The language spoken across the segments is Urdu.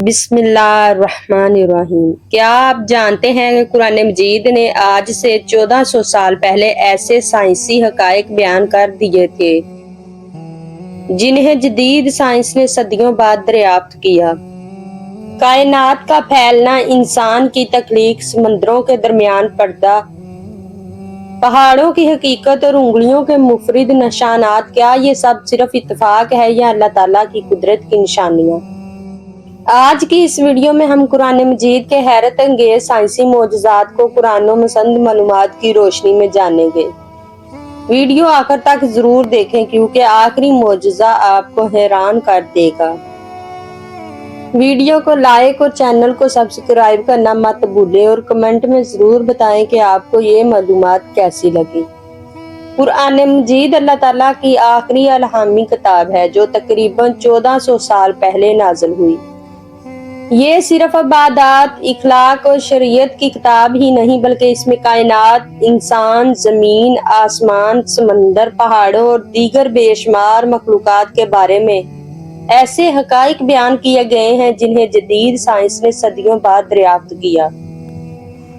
بسم اللہ الرحمن الرحیم۔ کیا آپ جانتے ہیں کہ قرآن مجید نے آج سے 1400 سال پہلے ایسے سائنسی حقائق بیان کر دیے تھے جنہیں جدید سائنس نے صدیوں بعد دریافت کیا۔ کائنات کا پھیلنا، انسان کی تخلیق، سمندروں کے درمیان پردہ، پہاڑوں کی حقیقت اور انگلیوں کے منفرد نشانات، کیا یہ سب صرف اتفاق ہے یا اللہ تعالیٰ کی قدرت کی نشانیاں؟ آج کی اس ویڈیو میں ہم قرآن مجید کے حیرت انگیز سائنسی معجزات کو قرآن و مسند معلومات کی روشنی میں جانیں گے۔ ویڈیو آخر تک ضرور دیکھیں کیونکہ آخری معجزہ آپ کو حیران کر دے گا۔ ویڈیو کو لائک اور چینل کو سبسکرائب کرنا مت بھولیں اور کمنٹ میں ضرور بتائیں کہ آپ کو یہ معلومات کیسی لگی۔ قرآن مجید اللہ تعالیٰ کی آخری الہامی کتاب ہے جو تقریباً 1400 سال پہلے نازل ہوئی۔ یہ صرف عبادات، اخلاق اور شریعت کی کتاب ہی نہیں بلکہ اس میں کائنات، انسان، زمین، آسمان، سمندر، پہاڑوں اور دیگر بے شمار مخلوقات کے بارے میں ایسے حقائق بیان کیے گئے ہیں جنہیں جدید سائنس نے صدیوں بعد دریافت کیا۔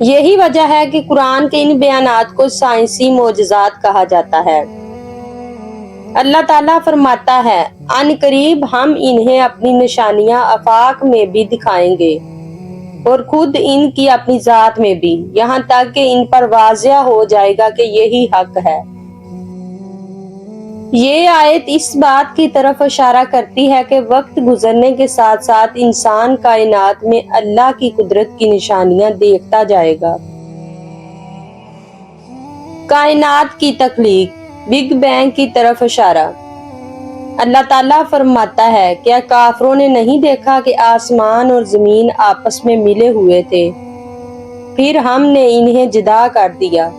یہی وجہ ہے کہ قرآن کے ان بیانات کو سائنسی معجزات کہا جاتا ہے۔ اللہ تعالیٰ فرماتا ہے، "ان قریب ہم انہیں اپنی نشانیاں آفاق میں بھی دکھائیں گے اور خود ان کی اپنی ذات میں بھی، یہاں تک کہ ان پر واضح ہو جائے گا کہ یہی حق ہے۔" یہ آیت اس بات کی طرف اشارہ کرتی ہے کہ وقت گزرنے کے ساتھ ساتھ انسان کائنات میں اللہ کی قدرت کی نشانیاں دیکھتا جائے گا۔ کائنات کی تخلیق، بگ بینگ کی طرف اشارہ۔ اللہ تعالیٰ فرماتا ہے، "کیا کافروں نے نہیں دیکھا کہ آسمان اور زمین آپس میں ملے ہوئے تھے، پھر ہم نے انہیں جدا کر دیا۔"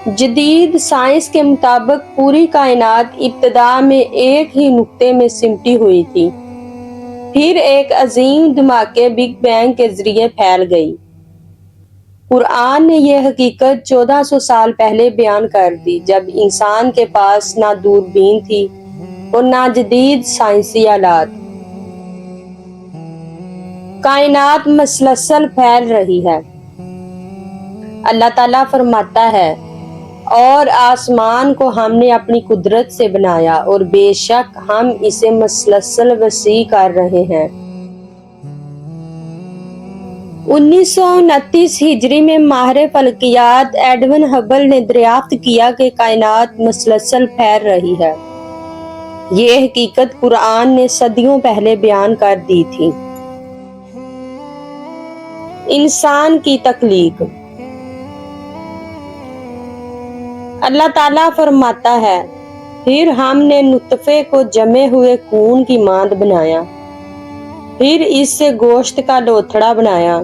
جدید سائنس کے مطابق پوری کائنات ابتدا میں ایک ہی نقطے میں سمٹی ہوئی تھی، پھر ایک عظیم دھماکے بگ بینگ کے ذریعے پھیل گئی۔ قرآن نے یہ حقیقت 1400 سال پہلے بیان کر دی جب انسان کے پاس نہ دوربین تھی اور نہ جدید سائنسی آلات۔ کائنات مسلسل پھیل رہی ہے۔ اللہ تعالیٰ فرماتا ہے، "اور آسمان کو ہم نے اپنی قدرت سے بنایا اور بے شک ہم اسے مسلسل وسیع کر رہے ہیں۔" 1929 ہجری میں ماہر فلکیات ایڈون ہبل نے دریافت کیا کہ کائنات مسلسل پھیل رہی ہے۔ یہ حقیقت قرآن نے صدیوں پہلے بیان کر دی تھی۔ انسان کی تخلیق۔ اللہ تعالیٰ فرماتا ہے، "پھر ہم نے نطفے کو جمے ہوئے خون کی مانند بنایا، پھر اس سے گوشت کا لوتھڑا بنایا،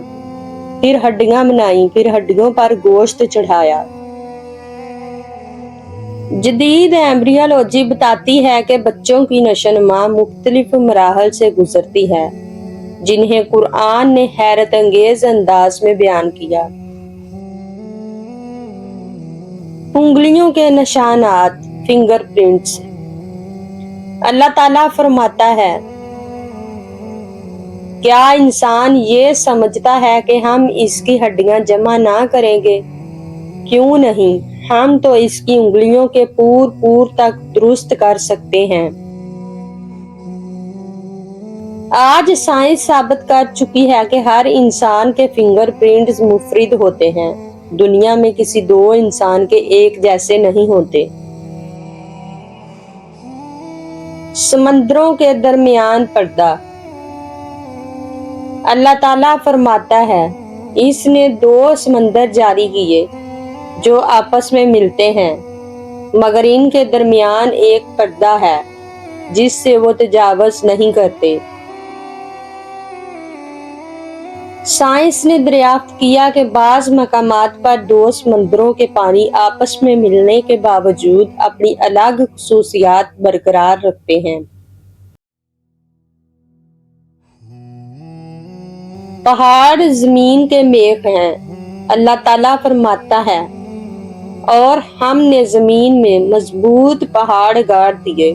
پھر ہڈیاں بنائیں، پھر ہڈیوں پر گوشت چڑھایا۔" جدید ایمبریولوجی بتاتی ہے کہ بچوں کی نشو و نما مختلف مراحل سے گزرتی ہے جنہیں قرآن نے حیرت انگیز انداز میں بیان کیا۔ انگلیوں کے نشانات، فنگر پرنٹس۔ اللہ تعالیٰ فرماتا ہے، "کیا انسان یہ سمجھتا ہے کہ ہم اس کی ہڈیاں جمع نہ کریں گے؟ کیوں نہیں، ہم تو اس کی انگلیوں کے پور تک درست کر سکتے ہیں۔" آج سائنس ثابت کر چکی ہے کہ ہر انسان کے فنگر پرنٹس منفرد ہوتے ہیں، دنیا میں کسی دو انسان کے ایک جیسے نہیں ہوتے۔ سمندروں کے درمیان پردہ۔ اللہ تعالیٰ فرماتا ہے، "اس نے 2 سمندر جاری کیے جو آپس میں ملتے ہیں، مگر ان کے درمیان ایک پردہ ہے جس سے وہ تجاوز نہیں کرتے۔" سائنس نے دریافت کیا کہ بعض مقامات پر 2 سمندروں کے پانی آپس میں ملنے کے باوجود اپنی الگ خصوصیات برقرار رکھتے ہیں۔ پہاڑ زمین کے میخ ہیں۔ اللہ تعالیٰ فرماتا ہے، "اور ہم نے زمین میں مضبوط پہاڑ گاڑ دیے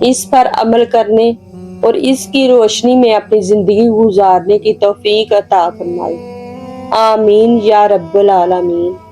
اس پر عمل کرنے اور اس کی روشنی میں اپنی زندگی گزارنے کی توفیق عطا فرمائے۔ آمین یا رب العالمین۔